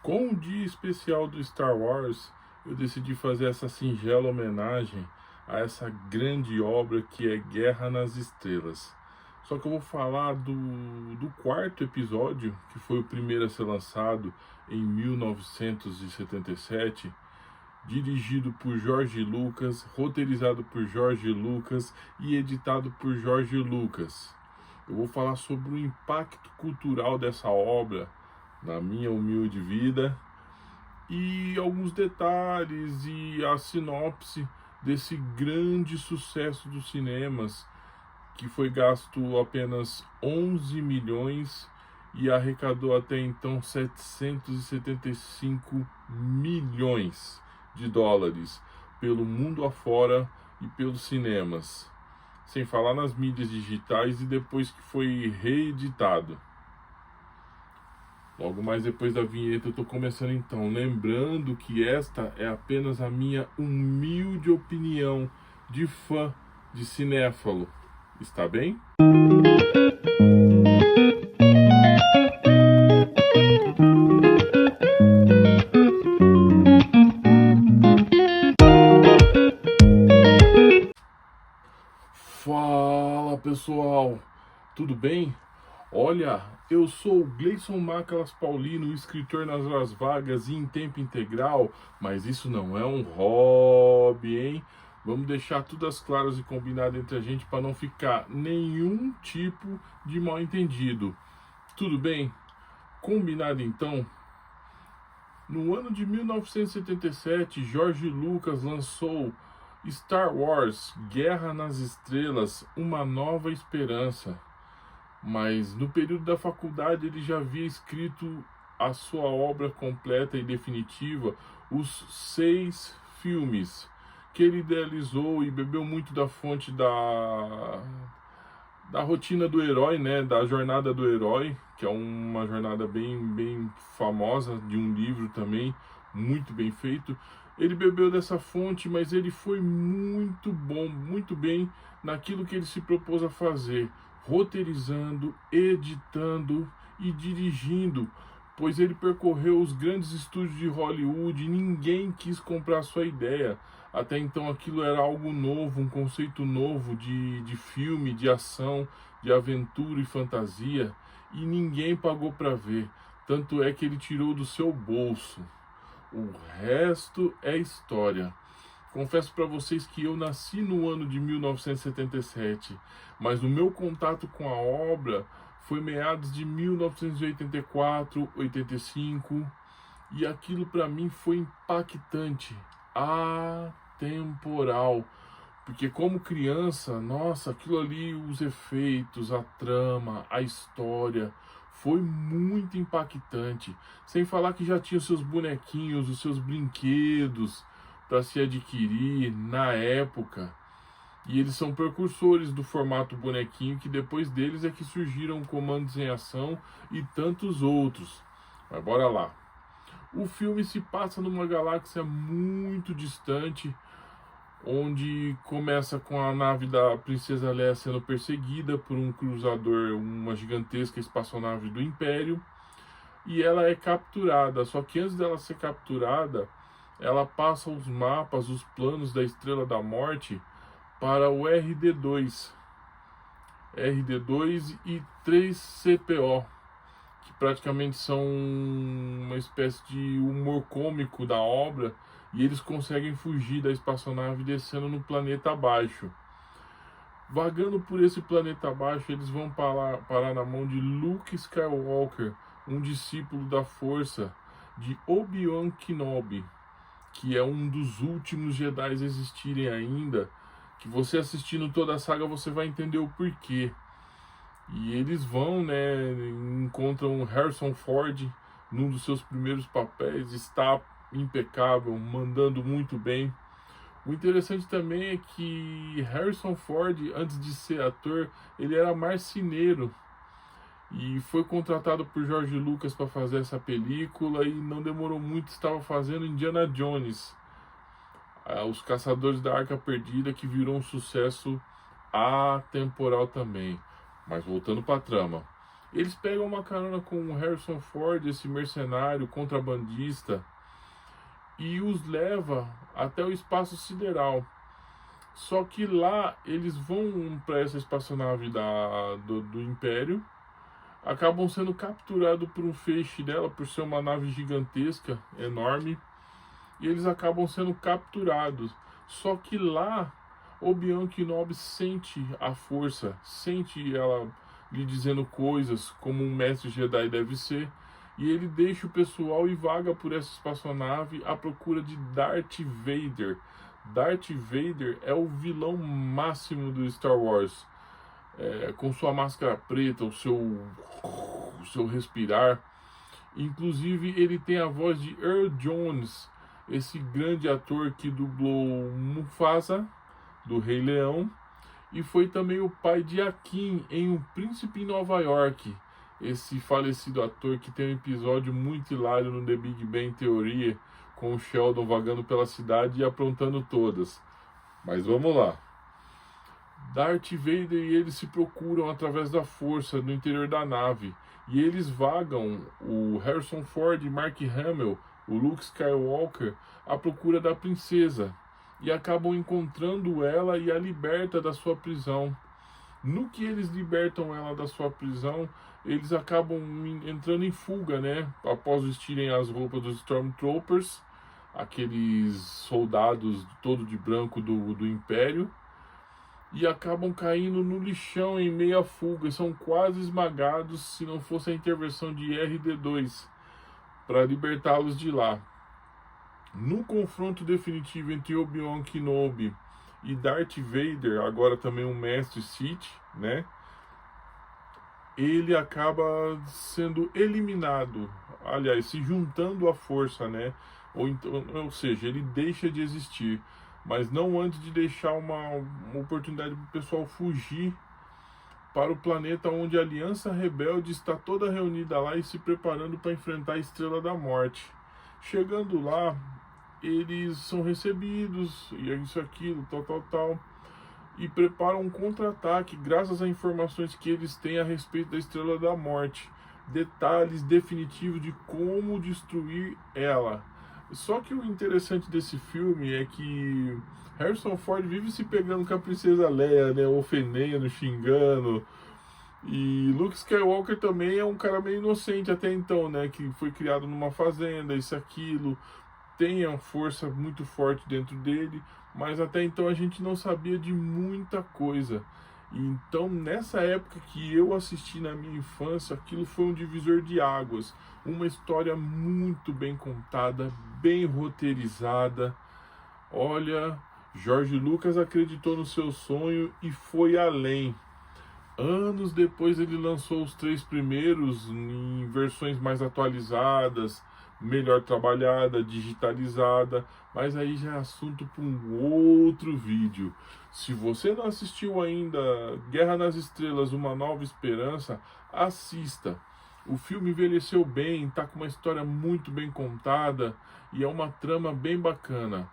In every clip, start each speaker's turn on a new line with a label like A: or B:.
A: Com o dia especial do Star Wars, eu decidi fazer essa singela homenagem a essa grande obra que é Guerra nas Estrelas. Só que eu vou falar do quarto episódio, que foi o primeiro a ser lançado em 1977, dirigido por George Lucas, roteirizado por George Lucas e editado por George Lucas. Eu vou falar sobre o impacto cultural dessa obra na minha humilde vida e alguns detalhes e a sinopse desse grande sucesso dos cinemas, que foi gasto apenas 11 milhões e arrecadou até então 775 milhões de dólares pelo mundo afora e pelos cinemas, sem falar nas mídias digitais e depois que foi reeditado. Logo mais depois da vinheta eu tô começando então, lembrando que esta é apenas a minha humilde opinião de fã de cinéfalo, está bem? Fala pessoal, tudo bem? Olha, eu sou o Gleison Macalas Paulino, escritor nas horas vagas e em tempo integral, mas isso não é um hobby, hein? Vamos deixar tudo às claras e combinado entre a gente para não ficar nenhum tipo de mal entendido. Tudo bem? Combinado então? No ano de 1977, George Lucas lançou Star Wars, Guerra nas Estrelas, Uma Nova Esperança. Mas no período da faculdade ele já havia escrito a sua obra completa e definitiva, os 6 filmes, que ele idealizou e bebeu muito da fonte da rotina do herói, né, da jornada do herói, que é uma jornada bem famosa, de um livro também, muito bem feito. Ele bebeu dessa fonte, mas ele foi muito bom, muito bem naquilo que ele se propôs a fazer, roteirizando, editando e dirigindo, pois ele percorreu os grandes estúdios de Hollywood e ninguém quis comprar sua ideia. Até então aquilo era algo novo, um conceito novo de filme, de ação, de aventura e fantasia, e ninguém pagou para ver. Tanto é que ele tirou do seu bolso. O resto é história. Confesso para vocês que eu nasci no ano de 1977, mas o meu contato com a obra foi meados de 1984, 85, e aquilo para mim foi impactante, atemporal, porque como criança, nossa, aquilo ali, os efeitos, a trama, a história, foi muito impactante. Sem falar que já tinha os seus bonequinhos, os seus brinquedos para se adquirir na época. E eles são precursores do formato bonequinho, que depois deles é que surgiram comandos em ação e tantos outros. Mas bora lá. O filme se passa numa galáxia muito distante, onde começa com a nave da Princesa Leia sendo perseguida por um cruzador, uma gigantesca espaçonave do Império, e ela é capturada. Só que antes dela ser capturada, ela passa os mapas, os planos da Estrela da Morte para o RD2 e 3CPO, que praticamente são uma espécie de humor cômico da obra, e eles conseguem fugir da espaçonave descendo no planeta abaixo. Vagando por esse planeta abaixo, eles vão parar na mão de Luke Skywalker, um discípulo da força de Obi-Wan Kenobi, que é um dos últimos Jedi a existirem ainda, que você assistindo toda a saga você vai entender o porquê. E eles vão, né, encontram Harrison Ford num dos seus primeiros papéis, está impecável, mandando muito bem. O interessante também é que Harrison Ford, antes de ser ator, ele era marceneiro e foi contratado por George Lucas para fazer essa película, e não demorou muito, estava fazendo Indiana Jones, Os Caçadores da Arca Perdida, que virou um sucesso atemporal também. Mas voltando para a trama, Eles pegam uma carona com o Harrison Ford, esse mercenário contrabandista, e os leva até o espaço sideral. Só que lá eles vão para essa espaçonave do Império, acabam sendo capturados por um feixe dela, por ser uma nave gigantesca, enorme, e eles acabam sendo capturados. Só que lá Obi-Wan Kenobi sente a força, sente ela lhe dizendo coisas como um mestre Jedi deve ser, e ele deixa o pessoal e vaga por essa espaçonave à procura de Darth Vader. Darth Vader é o vilão máximo do Star Wars, com sua máscara preta, o seu respirar. Inclusive ele tem a voz de Earl Jones, esse grande ator que dublou Mufasa do Rei Leão, e foi também o pai de Akin em Um Príncipe em Nova York, esse falecido ator que tem um episódio muito hilário no The Big Bang Theory, com o Sheldon vagando pela cidade e aprontando todas. Mas vamos lá. Darth Vader e eles se procuram através da força no interior da nave, e eles vagam, o Harrison Ford e Mark Hamill, o Luke Skywalker, à procura da princesa, e acabam encontrando ela e a liberta da sua prisão. No que eles libertam ela da sua prisão, eles acabam entrando em fuga, né? Após vestirem as roupas dos Stormtroopers, aqueles soldados todo de branco do Império, e acabam caindo no lixão em meia fuga, e são quase esmagados se não fosse a intervenção de RD2 para libertá-los de lá. No confronto definitivo entre Obi-Wan Kenobi e Darth Vader, agora também um mestre Sith, né? Ele acaba sendo eliminado, aliás, se juntando à força, né? Ou seja, ele deixa de existir, mas não antes de deixar uma oportunidade para o pessoal fugir para o planeta onde a Aliança Rebelde está toda reunida lá e se preparando para enfrentar a Estrela da Morte. Chegando lá, eles são recebidos, e é isso, aquilo, tal, e preparam um contra-ataque graças a informações que eles têm a respeito da Estrela da Morte, detalhes definitivos de como destruir ela. Só que o interessante desse filme é que Harrison Ford vive se pegando com a princesa Leia, né, ofendendo, xingando, e Luke Skywalker também é um cara meio inocente até então, né, que foi criado numa fazenda, isso, aquilo, tem a força muito forte dentro dele, mas até então a gente não sabia de muita coisa. Então, nessa época que eu assisti na minha infância, aquilo foi um divisor de águas. Uma história muito bem contada, bem roteirizada. Olha, George Lucas acreditou no seu sonho e foi além. Anos depois ele lançou os 3 primeiros em versões mais atualizadas, melhor trabalhada, digitalizada, mas aí já é assunto para um outro vídeo. Se você não assistiu ainda Guerra nas Estrelas, Uma Nova Esperança, assista. O filme envelheceu bem, está com uma história muito bem contada e é uma trama bem bacana.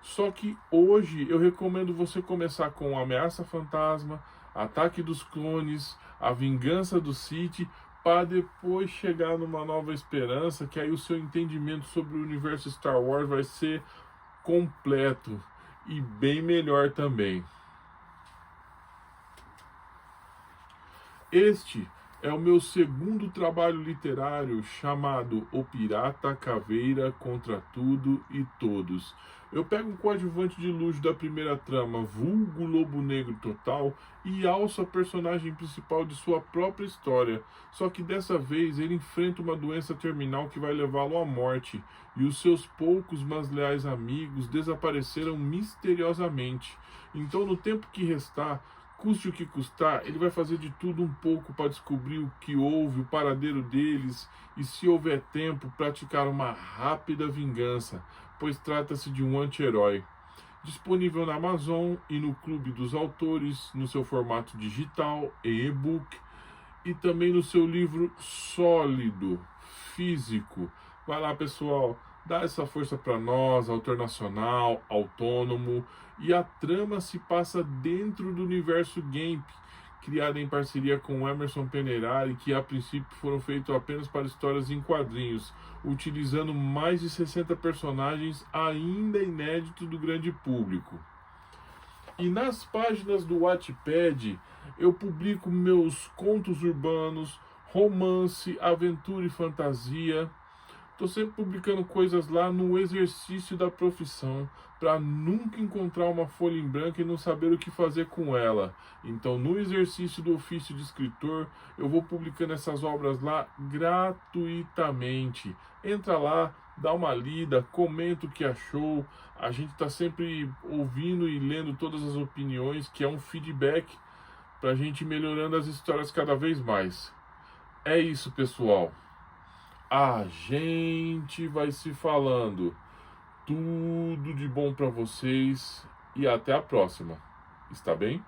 A: Só que hoje eu recomendo você começar com Ameaça Fantasma, Ataque dos Clones, A Vingança do Sith, para depois chegar numa Nova Esperança, que aí o seu entendimento sobre o universo Star Wars vai ser completo e bem melhor também. Este é o meu segundo trabalho literário, chamado O Pirata Caveira contra Tudo e Todos. Eu pego um coadjuvante de luxo da primeira trama, vulgo Lobo Negro Total, e alço a personagem principal de sua própria história. Só que dessa vez ele enfrenta uma doença terminal que vai levá-lo à morte, e os seus poucos, mas leais amigos desapareceram misteriosamente. Então, no tempo que restar, custe o que custar, ele vai fazer de tudo um pouco para descobrir o que houve, o paradeiro deles, e, se houver tempo, praticar uma rápida vingança, pois trata-se de um anti-herói. Disponível na Amazon e no Clube dos Autores, no seu formato digital, em e-book, e também no seu livro sólido, físico. Vai lá, pessoal, dá essa força para nós, autor nacional, autônomo, e a trama se passa dentro do universo GAMP, criada em parceria com Emerson Penerari, que a princípio foram feitos apenas para histórias em quadrinhos, utilizando mais de 60 personagens ainda inéditos do grande público. E nas páginas do Wattpad eu publico meus contos urbanos, romance, aventura e fantasia. Estou sempre publicando coisas lá no exercício da profissão, para nunca encontrar uma folha em branco e não saber o que fazer com ela. Então, no exercício do ofício de escritor, eu vou publicando essas obras lá gratuitamente. Entra lá, dá uma lida, comenta o que achou. A gente está sempre ouvindo e lendo todas as opiniões, que é um feedback para a gente ir melhorando as histórias cada vez mais. É isso, pessoal. A gente vai se falando. Tudo de bom para vocês e até a próxima. Está bem?